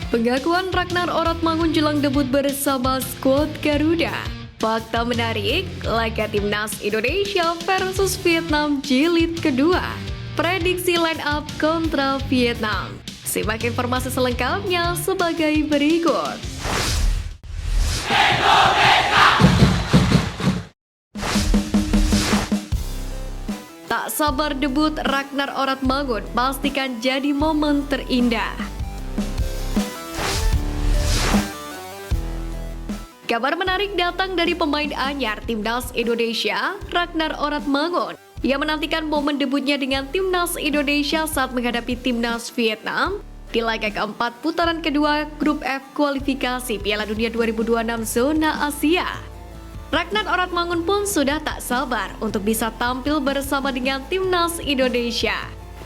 Pengakuan Ragnar Oratmangun jelang debut bersama skuad Garuda. Fakta menarik, laga Timnas Indonesia versus Vietnam jilid kedua. Prediksi line up kontra Vietnam. Simak informasi selengkapnya sebagai berikut. Tak sabar debut Ragnar Oratmangun, pastikan jadi momen terindah. Kabar menarik datang dari pemain anyar Timnas Indonesia, Ragnar Oratmangun, yang menantikan momen debutnya dengan Timnas Indonesia saat menghadapi Timnas Vietnam di laga keempat putaran kedua Grup F kualifikasi Piala Dunia 2026 zona Asia. Ragnar Oratmangun pun sudah tak sabar untuk bisa tampil bersama dengan Timnas Indonesia.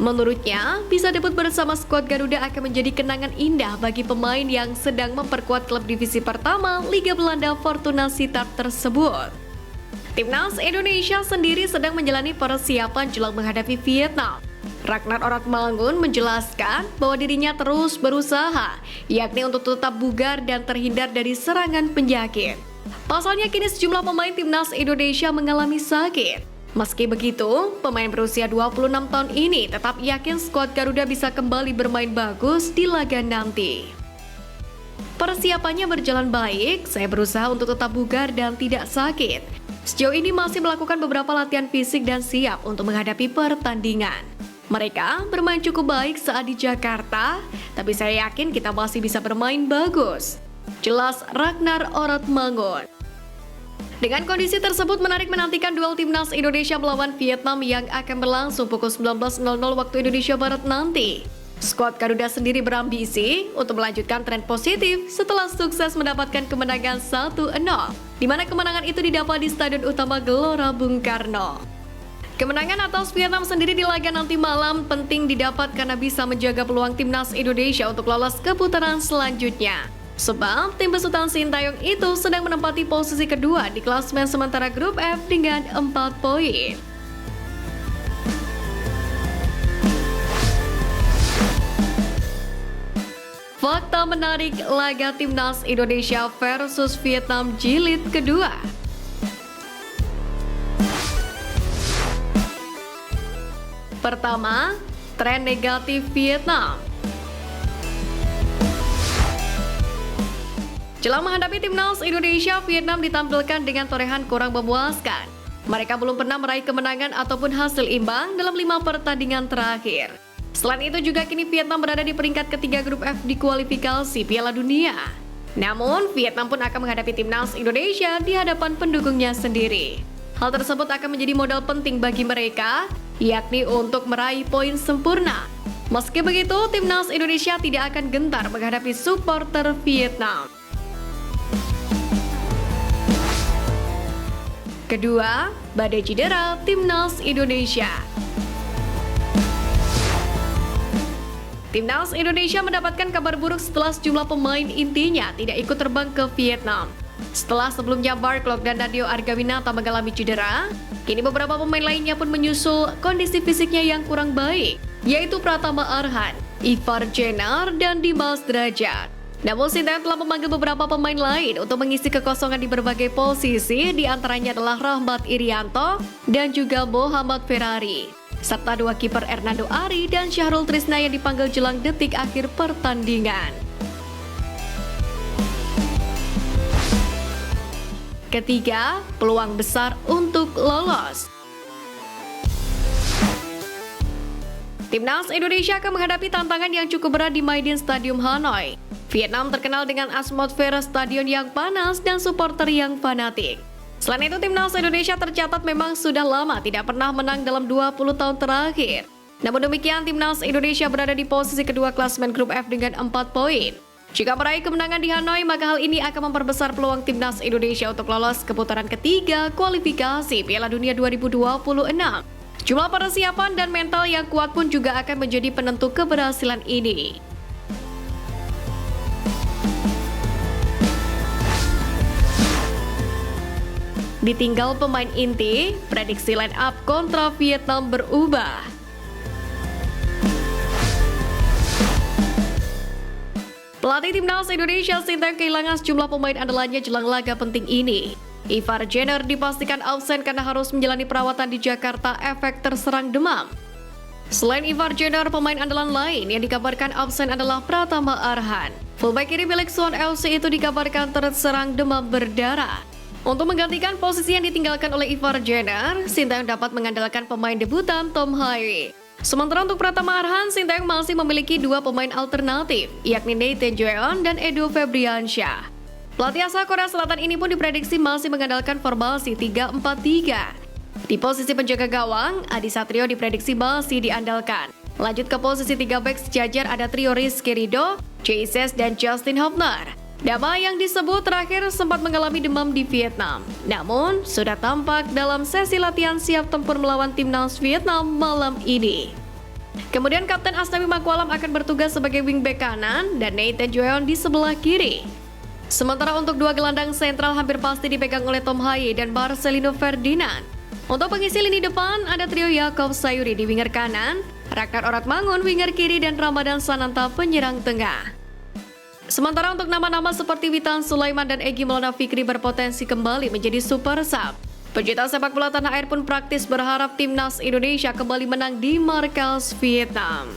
Menurutnya, bisa debut bersama skuad Garuda akan menjadi kenangan indah bagi pemain yang sedang memperkuat klub divisi pertama Liga Belanda Fortuna Sittard tersebut. Timnas Indonesia sendiri sedang menjalani persiapan jelang menghadapi Vietnam. Ragnar Oratmangun menjelaskan bahwa dirinya terus berusaha, yakni untuk tetap bugar dan terhindar dari serangan penyakit. Pasalnya kini sejumlah pemain Timnas Indonesia mengalami sakit. Meski begitu, pemain berusia 26 tahun ini tetap yakin skuad Garuda bisa kembali bermain bagus di laga nanti. Persiapannya berjalan baik, saya berusaha untuk tetap bugar dan tidak sakit. Sejauh ini masih melakukan beberapa latihan fisik dan siap untuk menghadapi pertandingan. Mereka bermain cukup baik saat di Jakarta, tapi saya yakin kita masih bisa bermain bagus. Jelas Ragnar Oratmangun. Dengan kondisi tersebut menarik menantikan duel Timnas Indonesia melawan Vietnam yang akan berlangsung pukul 19.00 waktu Indonesia Barat nanti. Skuad Garuda sendiri berambisi untuk melanjutkan tren positif setelah sukses mendapatkan kemenangan 1-0, di mana kemenangan itu didapat di Stadion Utama Gelora Bung Karno. Kemenangan atas Vietnam sendiri di laga nanti malam penting didapat karena bisa menjaga peluang Timnas Indonesia untuk lolos ke putaran selanjutnya. Sebab tim besutan Sintayong itu sedang menempati posisi kedua di klasemen sementara Grup F dengan 4 poin. Fakta menarik laga Timnas Indonesia versus Vietnam jilid kedua. Pertama, tren negatif Vietnam. Jelang menghadapi Timnas Indonesia, Vietnam ditampilkan dengan torehan kurang memuaskan. Mereka belum pernah meraih kemenangan ataupun hasil imbang dalam 5 pertandingan terakhir. Selain itu juga kini Vietnam berada di peringkat ketiga Grup F di kualifikasi Piala Dunia. Namun, Vietnam pun akan menghadapi Timnas Indonesia di hadapan pendukungnya sendiri. Hal tersebut akan menjadi modal penting bagi mereka, yakni untuk meraih poin sempurna. Meski begitu, Timnas Indonesia tidak akan gentar menghadapi supporter Vietnam. Kedua, badai cedera Timnas Indonesia. Timnas Indonesia mendapatkan kabar buruk setelah sejumlah pemain intinya tidak ikut terbang ke Vietnam. Setelah sebelumnya Mark Klok dan Nadeo Argawinata mengalami cedera, kini beberapa pemain lainnya pun menyusul kondisi fisiknya yang kurang baik, yaitu Pratama Arhan, Ivar Jenner, dan Dimas Derajat. Namun Sintayong telah memanggil beberapa pemain lain untuk mengisi kekosongan di berbagai posisi, di antaranya adalah Rahmat Irianto dan juga Muhammad Ferrari, serta dua kiper Hernando Ari dan Syahrul Trisna yang dipanggil jelang detik akhir pertandingan. Ketiga, peluang besar untuk lolos. Timnas Indonesia akan menghadapi tantangan yang cukup berat di Maidin Stadium Hanoi. Vietnam terkenal dengan atmosfer stadion yang panas dan supporter yang fanatik. Selain itu, Timnas Indonesia tercatat memang sudah lama tidak pernah menang dalam 20 tahun terakhir. Namun demikian, Timnas Indonesia berada di posisi kedua klasemen Grup F dengan 4 poin. Jika meraih kemenangan di Hanoi, maka hal ini akan memperbesar peluang Timnas Indonesia untuk lolos ke putaran ketiga kualifikasi Piala Dunia 2026. Jumlah persiapan dan mental yang kuat pun juga akan menjadi penentu keberhasilan ini. Ditinggal pemain inti, prediksi line up kontra Vietnam berubah. Pelatih timnas Indonesia Sinteyong kehilangan sejumlah pemain andalannya jelang laga penting ini. Ivar Jenner dipastikan absen karena harus menjalani perawatan di Jakarta efek terserang demam. Selain Ivar Jenner, pemain andalan lain yang dikabarkan absen adalah Pratama Arhan. Fullback kiri milik Suwon FC itu dikabarkan terserang demam berdarah. Untuk menggantikan posisi yang ditinggalkan oleh Ivar Jenner, Sinteyong dapat mengandalkan pemain debutan Tom Hairi. Sementara untuk Pratama Arhan, Sinteyong masih memiliki dua pemain alternatif, yakni Nathan Jeon dan Edo Febriansyah. Pelatih asal Korea Selatan ini pun diprediksi masih mengandalkan formasi 3-4-3. Di posisi penjaga gawang, Adi Satrio diprediksi masih diandalkan. Lanjut ke posisi 3 bek sejajar ada trio Rizky Ridho, Jesus dan Justin Hubner. Nama yang disebut terakhir sempat mengalami demam di Vietnam, namun sudah tampak dalam sesi latihan siap tempur melawan timnas Vietnam malam ini. Kemudian Kapten Asnawi Makwalam akan bertugas sebagai wingback kanan dan Nathan Jeon di sebelah kiri. Sementara untuk dua gelandang sentral hampir pasti dipegang oleh Tom Haye dan Marcelino Ferdinand. Untuk pengisi lini depan ada trio Yakob Sayuri di winger kanan, Ragnar Oratmangun winger kiri dan Ramadan Sananta penyerang tengah. Sementara untuk nama-nama seperti Witan Sulaiman dan Egy Maulana Fikri berpotensi kembali menjadi super sub. Pecinta sepak bola tanah air pun praktis berharap timnas Indonesia kembali menang di markas Vietnam.